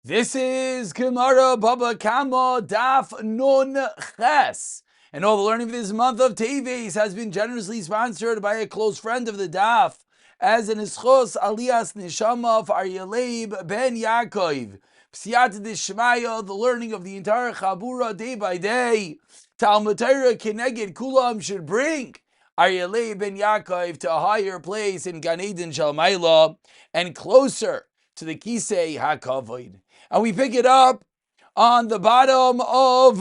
This is Gemara Baba Kama Daf Nun Ches. And all the learning for this month of Teves has been generously sponsored by a close friend of the Daf, as an ischos alias neshama of Aryeh ben Ya'akov. Psiyat Dishmaya, the learning of the entire Chabura day by day. Talmud Torah Keneged Kulam should bring Aryeh ben Ya'akov to a higher place in Gan Eden Shel Maila and closer to the Kisei HaKavod. And we pick it up on the bottom of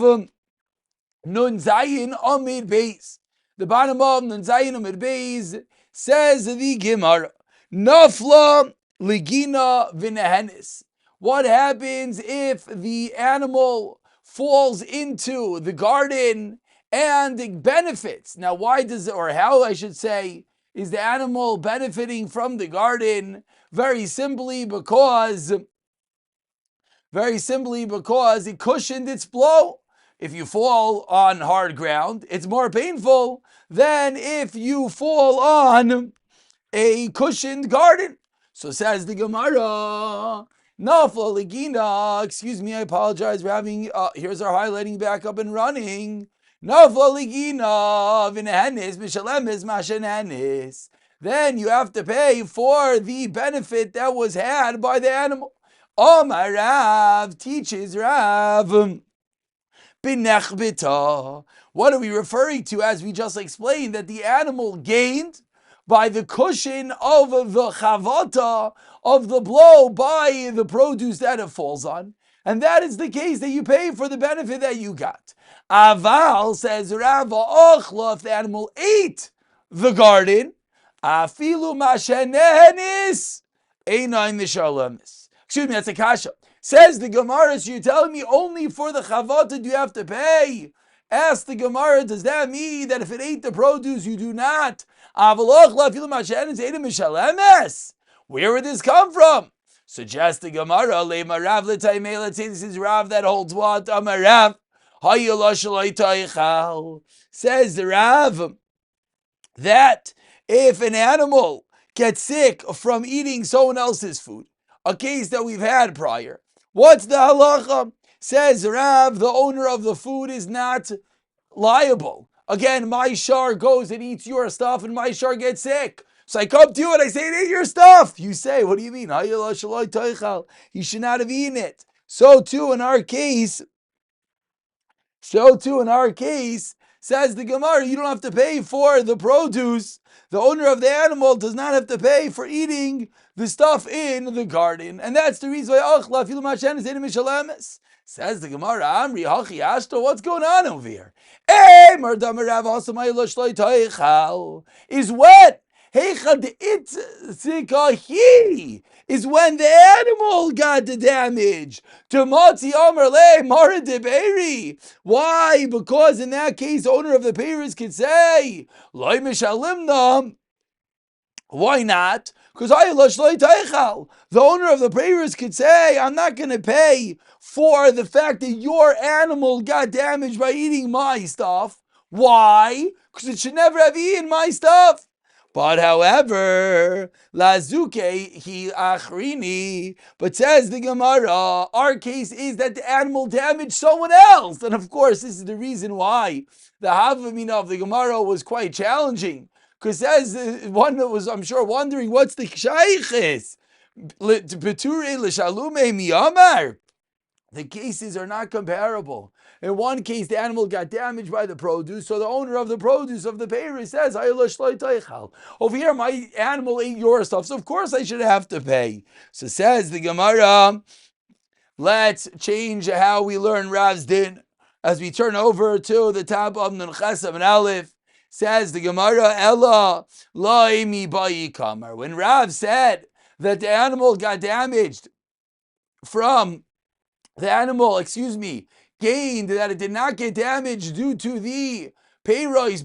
Nun Zayin Amid Beis. The bottom of Nun Zayin Amid Beis says the Gemara, Nafla Ligina V'nehenis. What happens if the animal falls into the garden and it benefits? Now, why does it, or how I should say, is the animal benefiting from the garden? Very simply because it cushioned its blow. If you fall on hard ground, it's more painful than if you fall on a cushioned garden. So says the Gemara, Nafla Ligina, excuse me, I apologize, we're having, here's our highlighting back up and running. Nafla Ligina, V'nehenis, Mishalem Mashenenis. Then you have to pay for the benefit that was had by the animal. Omar Rav teaches Rav Binechbita. What are we referring to? As we just explained, that the animal gained by the cushion of the chavata, of the blow by the produce that it falls on. And that is the case, that you pay for the benefit that you got. Aval, says Rav, if the animal ate the garden, afilu mashenenis einain mishalamis. Excuse me, that's a kasha. Says the Gemara, so you're telling me only for the chavata do you have to pay? Ask the Gemara, does that mean that if it ate the produce, you do not? Where would this come from? Suggest the Gemara, let's say this is Rav that holds what? Rav. Says the Rav that if an animal gets sick from eating someone else's food, a case that we've had prior, what's the halacha? Says Rav, the owner of the food is not liable. Again, my shar goes and eats your stuff and my shar gets sick. So I come to you and I say, it ain't your stuff. You say, what do you mean? He should not have eaten it. So too in our case, says the Gemara, you don't have to pay for the produce. The owner of the animal does not have to pay for eating the stuff in the garden. And that's the reason why says the Gemara, Amri, Hachi, Ashto, what's going on over here? Is what? Is when the animal got the damage. Why? Because in that case, the owner of the peiros could say, why not? Because the owner of the peiros could say, I'm not going to pay for the fact that your animal got damaged by eating my stuff. Why? Because it should never have eaten my stuff. But however, lazuke hi achrini, but says the Gemara, our case is that the animal damaged someone else. And of course, this is the reason why the Havamina of the Gemara was quite challenging. Because says one that was, I'm sure, wondering what's the shaykhis. The cases are not comparable. In one case, the animal got damaged by the produce, so the owner of the produce of the peiros says, over here, my animal ate your stuff, so of course I should have to pay. So says the Gemara, let's change how we learn Rav's din. As we turn over to the top of Nun Chesam and Aleph, says the Gemara, Ella laimi bayi kamar. When Rav said that the animal got damaged from gained that it did not get damaged due to the peiros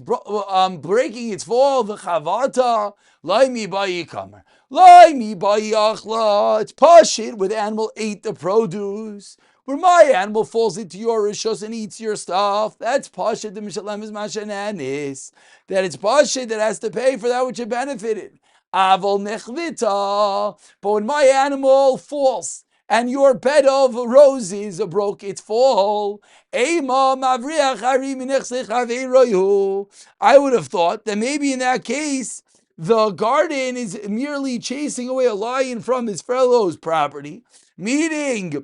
breaking its fall, the chavata, laimi bayi kamar. Laimi bayi achla. It's pashit where the animal ate the produce. Where my animal falls into your rishos and eats your stuff, that's pashit, the mishalem is mashenanis. That it's pashit that has to pay for that which it benefited. Avol nechvita. But when my animal falls and your bed of roses broke its fall. I would have thought that maybe in that case, the garden is merely chasing away a lion from his fellow's property, meaning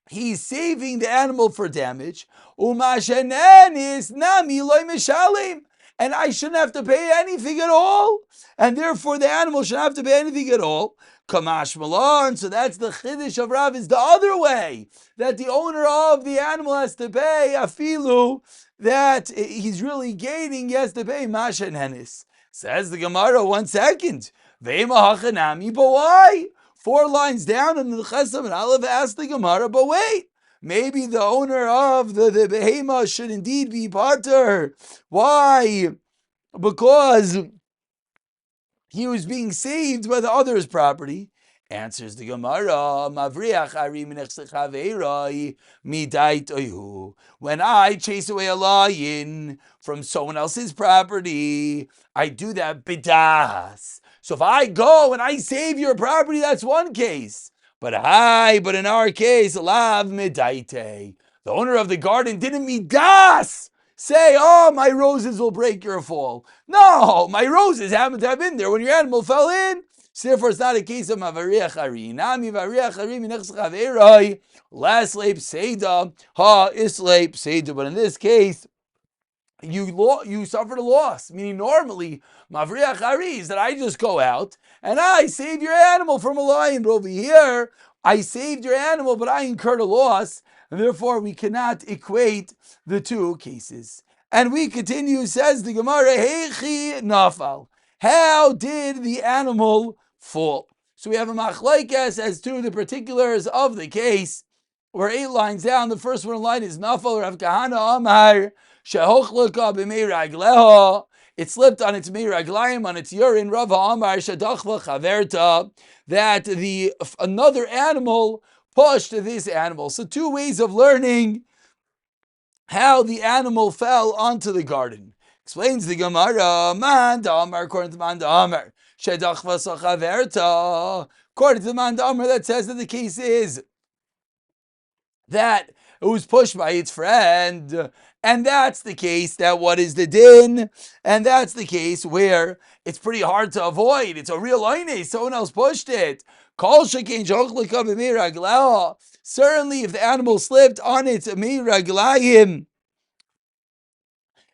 he's saving the animal for damage. And I shouldn't have to pay anything at all. And therefore the animal shouldn't have to pay anything at all. Kamash Malon. So that's the chiddush of Rav, is the other way, that the owner of the animal has to pay afilu, that he's really gaining, he has to pay mashen henis. Says the Gemara, 1 second. But why? 4 lines down in the Chesam and Aleph asked the Gemara, but wait, maybe the owner of the behema should indeed be pater. Why? Because he was being saved by the other's property. Answers the Gemara, when I chase away a lion from someone else's property, I do that bidas. So if I go and I save your property, that's one case. But in our case, lav midaite. The owner of the garden didn't midas say, oh, my roses will break your fall. No, my roses happen to have been there when your animal fell in. So therefore, it's not a case of mavariach hari. Nami variach hari minechsach averai. Last sleep seda ha isleip seda. But in this case, you suffered a loss. Meaning normally, mavriach hari is that I just go out and I save your animal from a lion. But over here, I saved your animal, but I incurred a loss. And therefore, we cannot equate the two cases. And we continue, says the Gemara, Heichi nafal. How did the animal fall? So we have a machlokes as to the particulars of the case. We're 8 lines down. The first one line is nafal Rav Kahana Amar shehochlaka b'mei ragleha. It slipped on its mei raglayim, on its urine. Rav Amar shadachva chaverta, that another animal pushed this animal. So 2 ways of learning how the animal fell onto the garden. Explains the Gemara, Man Damar, according to Man Damar, Shedachva Sachaverta. According to the Man Damar, that says that the case is that it was pushed by its friend. And that's the case that what is the din? And that's the case where it's pretty hard to avoid. It's a real oine. Someone else pushed it. Certainly, if the animal slipped on its miraglayim,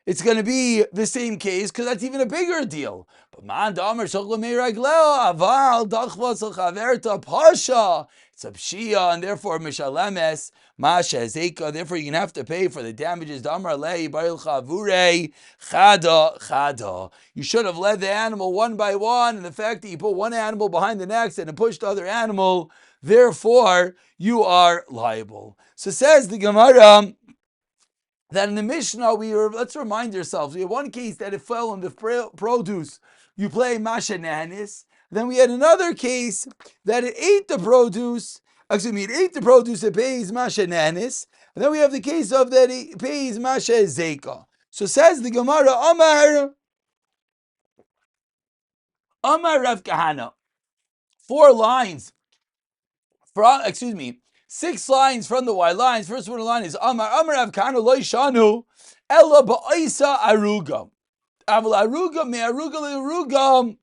it's going to be the same case, because that's even a bigger deal. But man damer shokla miragleo aval dachvas chaverta pasha. It's a pshia, and therefore mishalemes masha zeka. Therefore, you're going to have to pay for the damages. Damar lei baril chavure chada. You should have led the animal one by one, and the fact that you put one animal behind the next and it pushed the other animal, therefore you are liable. So says the Gemara that in the Mishnah, let's remind ourselves, we have one case that it fell on the produce, you play Masha Nahanis. Then we had another case that it ate the produce, it pays Masha Nahanis. And then we have the case of that it pays Masha Zeka. So says the Gemara, Amar Rav Kahana. 4 lines, 6 lines from the white lines. First one line is Amar Rav Kahana lo yishanu ela ba'isa aruga. Aval aruga me aruga le'aruga.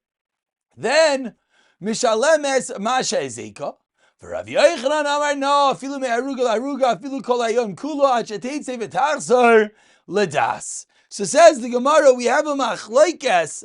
Then mishalemes masha ezeka. For Rav Yochanan Amar no afilu me aruga le'aruga afilu kol hayom kulo ad sheteitze v'tachzor ledas. So says the Gemara, we have a machlokes.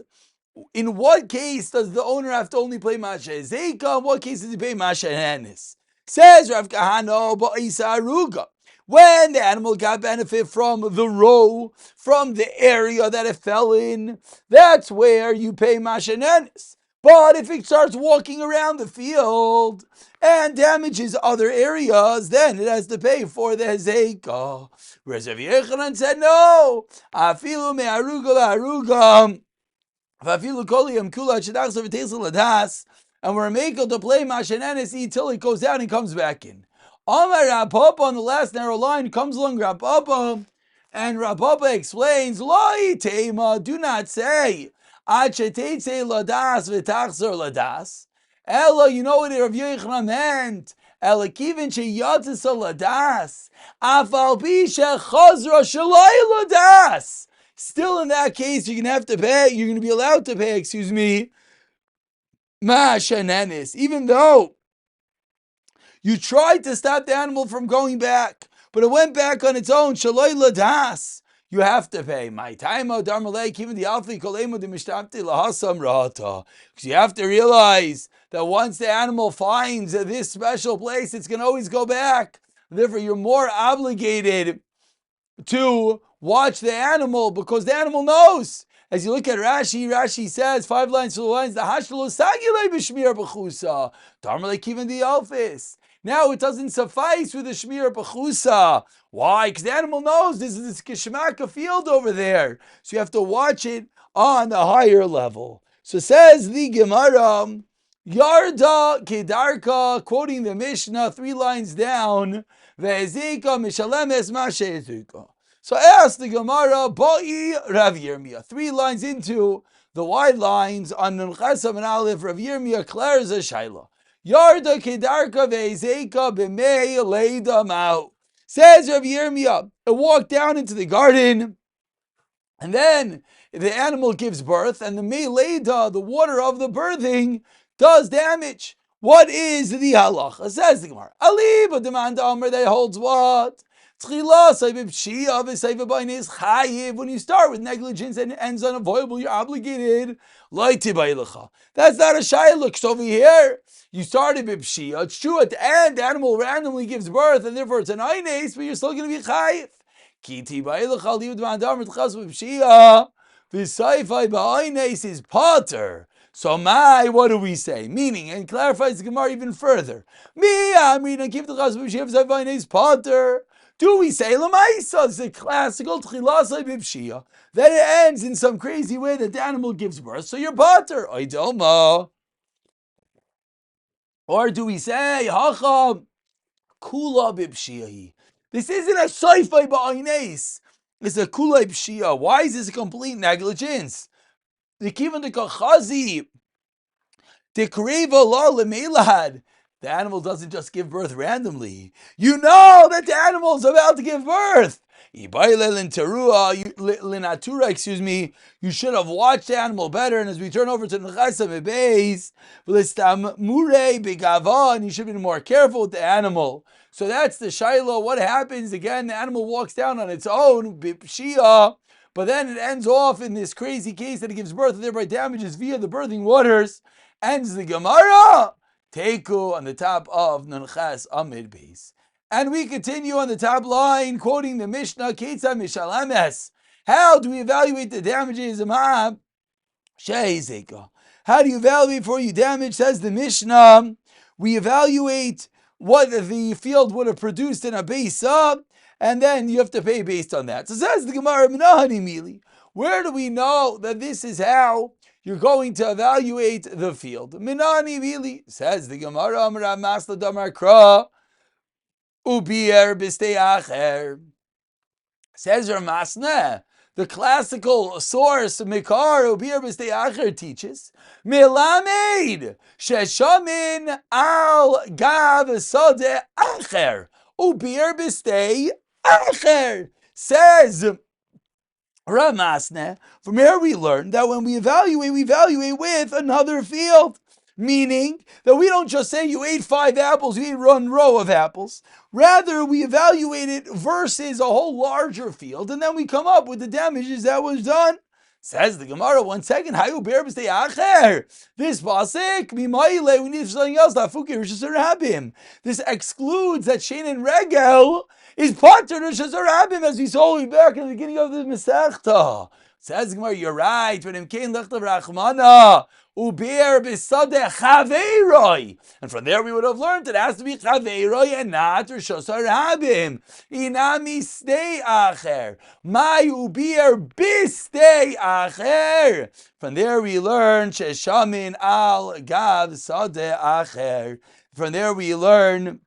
In what case does the owner have to only pay masha ezeka? In what case does he pay masha hanis? Says Rav Kahana ba'isa aruga. When the animal got benefit from the row, from the area that it fell in, that's where you pay mashanenis. But if it starts walking around the field and damages other areas, then it has to pay for the hezeka. Whereas Rav Yochanan said, no, afilu me aruga la'aruga, afilu koliyam kula shedachsa v'teisel ladas, and we're making to play mashanenis till it goes down and comes back in. Amar Rav Papa on the last narrow line comes along Rav Papa, and Rav Papa explains, Loi tema, do not say, Ad sheteitze ladas v'tachzor ladas. Ella, you know what Rav Yochanan meant? Elakivin sheyatzis ladas, afal bi shechazra shalai ladas. Still, in that case, you're going to have to pay. You're going to be allowed to pay. Ma shenenis, even though you tried to stop the animal from going back, but it went back on its own. Shaloi ladas. You have to pay. My time even the alfi kolemu the mishtapti lahasam rata. Because you have to realize that once the animal finds this special place, it's going to always go back. Therefore, you're more obligated to watch the animal because the animal knows. As you look at Rashi, Rashi says 5 lines to the lines. The hashlo sagilei b'shmir b'chusa. Darmalei kiven the alfis. Now it doesn't suffice with the shmir b'chusa. Why? Because the animal knows this is this kishmaka field over there. So you have to watch it on a higher level. So says the Gemara, Yarda kedarka, quoting the Mishnah 3 lines down, ve'ezika mishalemes ma'she'ezika. So ask the Gemara, Ba'i Rav Yirmiyah. 3 lines into the wide lines on Nun Chesam and Aleph, Rav Yirmiyah declares a shaila. Yarda kedarka ve'ezeka b'mei leida ma'u. Says Rav Yirmiyah, it walked down into the garden, and then the animal gives birth, and the mei leida, the water of the birthing, does damage. What is the halacha? Says the Gemara, Ali b'demand Amr, that holds what? When you start with negligence and it ends unavoidable, you're obligated. That's not a shayluk. Over here, you started b'pshia. It's true, at the end, the animal randomly gives birth, and therefore it's an aynes, but you're still going to be chayiv. This is potter. So what do we say? Meaning, and clarifies the Gemara even further. Is potter. Do we say Lamaisa? It's a classical Tchilasai Bibshia. Then it ends in some crazy way that the animal gives birth, so you're potter. Oidoma. Or do we say Hacha Kula Bibshia? This isn't a Saifai Ba'ines. It's a Kula Bibshia. Why is this a complete negligence? The Kivan de Kachazi, the Kareva La Lemelad. The animal doesn't just give birth randomly. You know that the animal is about to give birth. You should have watched the animal better. And as we turn over to the Nechasa Bebeis, and you should be more careful with the animal. So that's the Shiloh. What happens? Again, the animal walks down on its own, but then it ends off in this crazy case that it gives birth and thereby damages via the birthing waters. Ends the Gemara. Teku on the top of Nunchas Amid base. And we continue on the top line, quoting the Mishnah, Ketzah Mishalames. How do we evaluate the damages? How do you evaluate before you damage? Says the Mishnah. We evaluate what the field would have produced in a base up, and then you have to pay based on that. So says the Gemara, where do we know that this is how you're going to evaluate the field? Minani really, says the Gemara, Amra Masla Damar Kra, Ubier Bistei Acher. Says Ramasna, the classical source, Mikar Ubier Bistei Acher teaches, Milamed, Sheshamin Al Gav Sode Acher, Ubier Bistei Acher. Says Ramasne, from here we learn that when we evaluate with another field. Meaning that we don't just say you ate 5 apples, you ate 1 row of apples. Rather, we evaluate it versus a whole larger field, and then we come up with the damages that was done. Says the Gemara, 1 second, this pasik, we need something else. This excludes that Shein and Regel is potter to Shazarabim, as we saw back in the beginning of the Masechta. Says the Gemara, you're right. When came Rachmana, Uber Bisade Chaveiroi. And from there we would have learned it has to be Chaveiroi and not Rosh Hashanah. Inami stay acher. My Uber Bistei acher. From there we learn Sheshamin al Gav Sade acher. From there we learn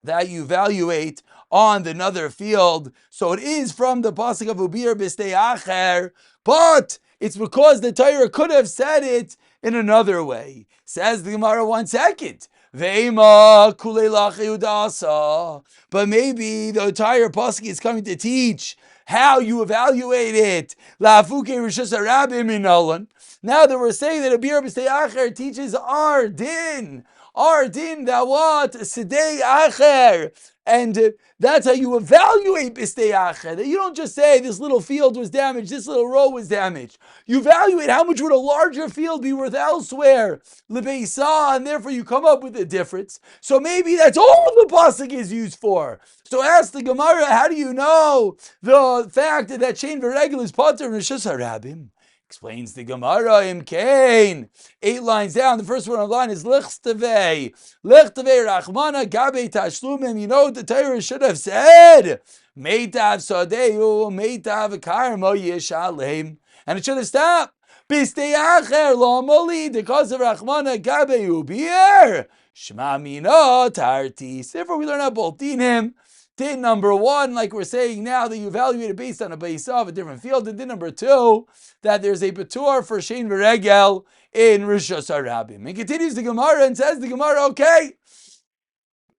that you evaluate on another field. So it is from the pasuk of Ubir Bistei Acher, but it's because the Torah could have said it in another way. Says the Gemara, 1 second. Ve'ema kulei lachi udasa. But maybe the entire pasuk is coming to teach how you evaluate it. La'afuke rishus harabim minalan. Now that we're saying that a bir b'stei acher teaches our din that what? Sedei acher. And that's how you evaluate b'stei acher. That you don't just say this little field was damaged, this little row was damaged. You evaluate how much would a larger field be worth elsewhere, lebeisa, and therefore you come up with a difference. So maybe that's all the pasuk is used for. So ask the Gemara, how do you know the fact that Shein v'regel is pater rishus harabim? Explains the Gemara, Imkain. 8 lines down. The first one on the line is Lichtavei. Lichtavei Rachmana Gabe Tashlumim. You know what the Torah should have said? Meitav Sadeu, Meitav Karma Yeshalem. And it should have stopped. Bistei Acher Lo Moli, because of Rachmana Gabe Ubir. Shema Mina Tartis. Therefore, we learn out both dinim. Din number 1, like we're saying now, that you evaluate it based on a base of a different field. And din number 2, that there's a betur for shein v'regel in rishus harabim. And continues the Gemara and says the Gemara, okay,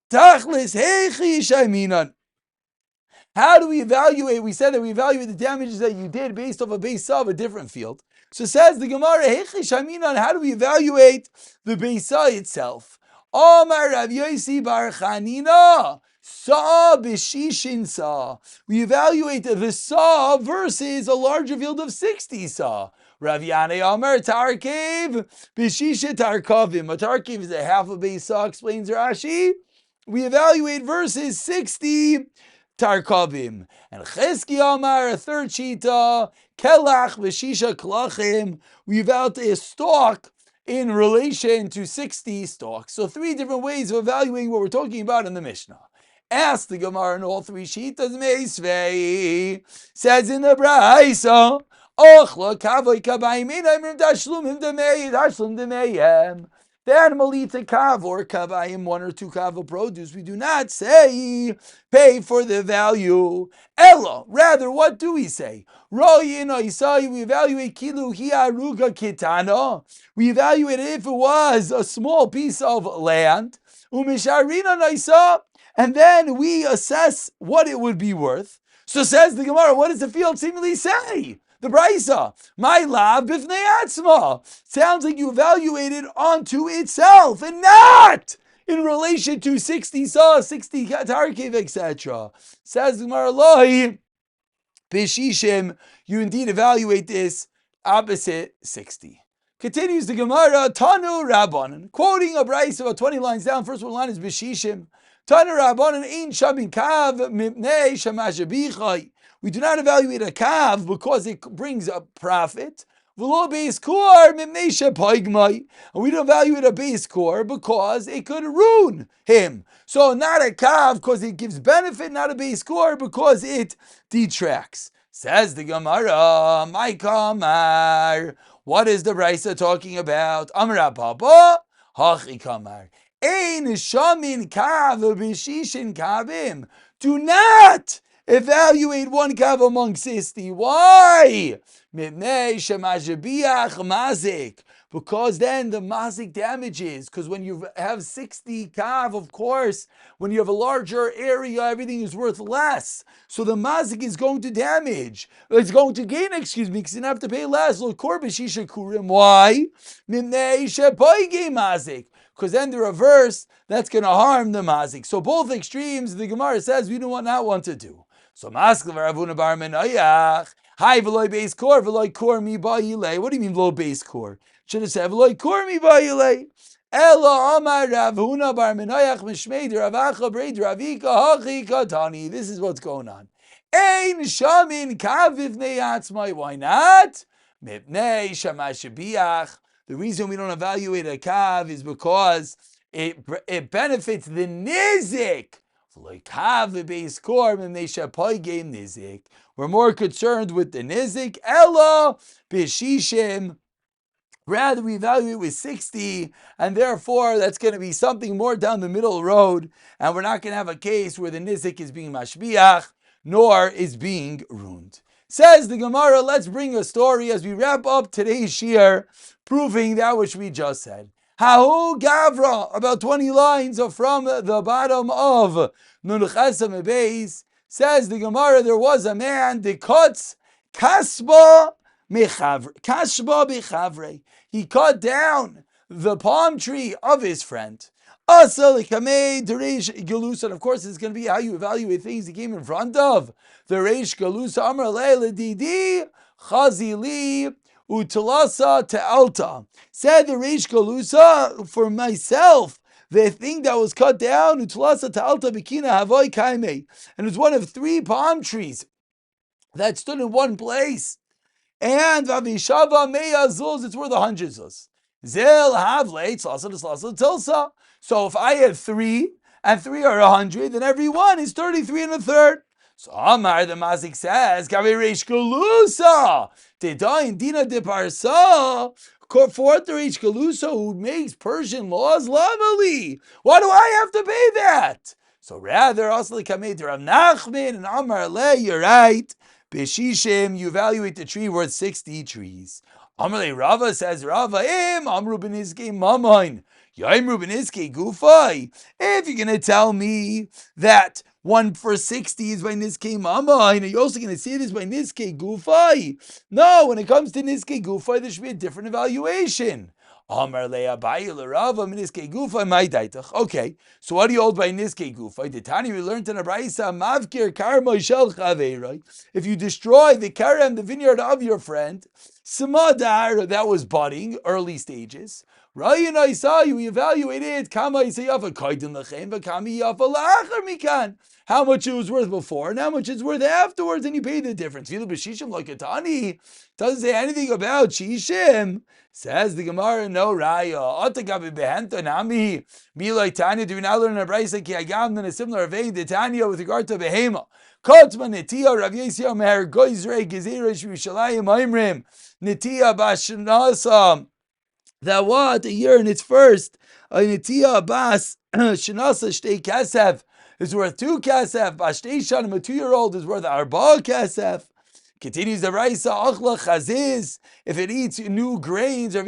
tachlis heichi shayminan. How do we evaluate? We said that we evaluate the damages that you did based off a base of a different field. So says the Gemara, heichi shayminan. How do we evaluate the base itself? Omar Rav Yosi bar Chanina. Saw b'shishin saw. We evaluate the saw versus a larger field of 60 saw. Rav Yanei Amar Tarkev b'shisha tarkavim. A tarkev is a half a base saw, explains Rashi. We evaluate versus 60 tarkavim. And Chizki Amar, a third shita, kelach b'shisha klachim. We evaluate a stalk in relation to 60 stalks. So 3 different ways of evaluating what we're talking about in the Mishnah. Ask the Gemara in all 3 shitas meisvei. Says in the Braisa, Ochla kavoi kabayim inayim tashlumim demei tashlum demeyem. The animal eats a kav or kabayim, 1 or 2 kav of produce. We do not say pay for the value. Ella, rather, what do we say? Royin oisai, we evaluate kilu hiaruga kitana. We evaluate it if it was a small piece of land. Umisharina naisa. And then we assess what it would be worth. So says the Gemara, what does the field seemingly say? The Braisa, my lav bifnei atzma. Sounds like you evaluate it onto itself and not in relation to 60 saw, 60 tarkev, etc. Says the Gemara, lohi b'shishim, you indeed evaluate this opposite 60. Continues the Gemara, Tanu Rabbanan, quoting a Braisa about 20 lines down. First one line is b'shishim. Tanu Rabbanan ein shamin kav mipnei shamash. We do not evaluate a kav because it brings a profit. And we don't evaluate a base core because it could ruin him. So not a kav because it gives benefit, not a base core because it detracts. Says the Gemara, my kamar. What is the Braisa talking about? Amra Papa, hachi kamar. Ein shamin kav b'shishin kavim. Do not evaluate 1 kav among 60. Why? Because then the mazik damages. Because when you have 60 kav, of course, when you have a larger area, everything is worth less. So the mazik is going to damage. It's going to gain, because you don't have to pay less. Why? Because then the reverse, that's going to harm the mazik. So both extremes, the Gemara says, we do not want to do. So maskil v'ravuna bar menayach. Hi v'loy base core v'loy core mi ba'ilei. What do you mean low base core? Should have said v'loy core mi ba'ilei. Ela amar Ravuna bar menayach mishmei d'Ravacha brei d'Ravika hachi katani. This is what's going on. Ein shamin kav v'vnei atzmai. Why not? Mipnei shamash biach. The reason we don't evaluate a kav is because it benefits the nizik. We're more concerned with the nizik. Ella b'shishim. Rather, we evaluate with 60, and therefore that's going to be something more down the middle road, and we're not going to have a case where the nizik is being mashbiach, nor is being ruined. Says the Gemara, let's bring a story as we wrap up today's shiur, proving that which we just said. Hahu Gavra, about 20 lines from the bottom of Nun Chesam Beis, says the Gemara, there was a man, the cuts Kasba Bechavre. He cut down the palm tree of his friend. And of course, it's going to be how you evaluate things he came in front of. The Reish Galusa Amar Leila Didi Chazili Utalasa Te'alta. Said the Reish Galusa, for myself, the thing that was cut down, Utalasa Te'alta Bikina Havoi Kaime. And it was one of 3 palm trees that stood in one place. And Vavishava Meya Zuz, it's worth 100 zuz. Zil Havle Tlasa Tilsa. So if I have 3 and 3 are 100, then every one is 33 and a third. So Amar the Mazik says, Gavi Reish Galusa, Tedain Dina de Parsa, for the Reish Galusa who makes Persian laws, Lamali. Why do I have to pay that? So rather, Asli Kamed Rav Nachman and Amar Le, you're right. Beshishim, you evaluate the tree worth 60 trees. Amalei Rava says, Rava, Amru ben Izke Mamain, Yaimru ben Izke Gufai. If you're going to tell me that 1 for 60 is by Nizke Mamain, are you also going to say this by Nizke Gufai? No, when it comes to Nizke Gufai, there should be a different evaluation. Okay, so what do you hold by Niske Gufay? The Tani we learned in a Braisa, Mavkir Karma Shel Chavei. If you destroy the Karem, the vineyard of your friend, Samadar, that was budding, early stages. Ryan, I saw you evaluated Kama Isayafa Kaidin Lachem, Kami Yafa Lachar Mikan. How much it was worth before and how much it's worth afterwards, and you pay the difference. Vilu B'Shishim like a Tani doesn't say anything about Shishim. Says the Gemara, no Raya. Otagabi behenta nami milai Tanya. Do we now learn a brayso ki agam in a similar vein the Tanya with regard to behema? Kotma netia Rav Yisrael meher goizrei gezerish Yerushalayim Aimrim netia bashnasa. That what a year in its first a netia bas shnasa shtei kasef is worth 2 kasef. Bashtei shanim a 2-year-old is worth 4 kasef. Continues the Raisa, Achla Chaziz, if it eats new grains, or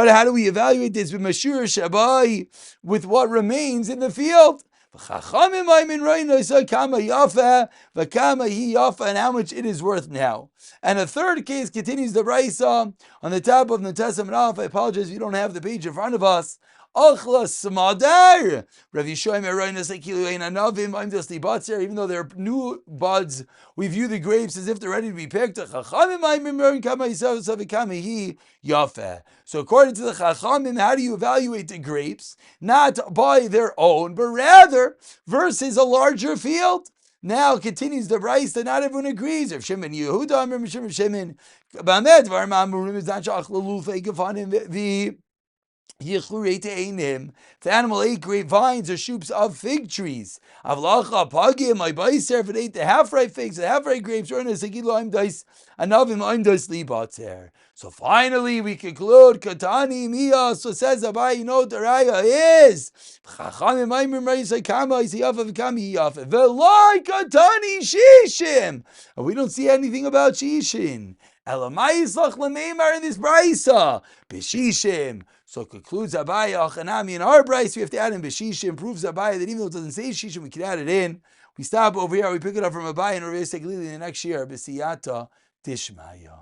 how do we evaluate this with Mashur Shabai, with what remains in the field? And how much it is worth now. And a third case continues the Raisa on the top of Natesam Raf. I apologize if you don't have the page in front of us. Achla Smadar. Rav Yishoim Eroinus Akilu Ein Anavim. I'm just the buds here, even though they're new buds. We view the grapes as if they're ready to be picked. So according to the Chachamim, how do you evaluate the grapes? Not by their own, but rather versus a larger field. Now continues the Bryce that not everyone agrees. If Shimon Yehuda, Shimon, Bamed, Varmamurim is not Shachlul Fekafan the if the animal ate grapevines or shoots of fig trees, Avlacha Pagim, my baiser, if it ate the half-ripe figs, the half-ripe grapes, or so finally we conclude Katani Mia. So says Abai, you know what the Raya is. We don't see anything about Shishin. Elamayis in this Braisa. B'Shishim. So concludes Abaya Achanami in our Bryce. We have to add in B'Shishim. Proves Abaya that even though it doesn't say Shishim, we can add it in. We stop over here. We pick it up from Abaya and Rav Yisrael in the next year. B'Siyata Tishmaya.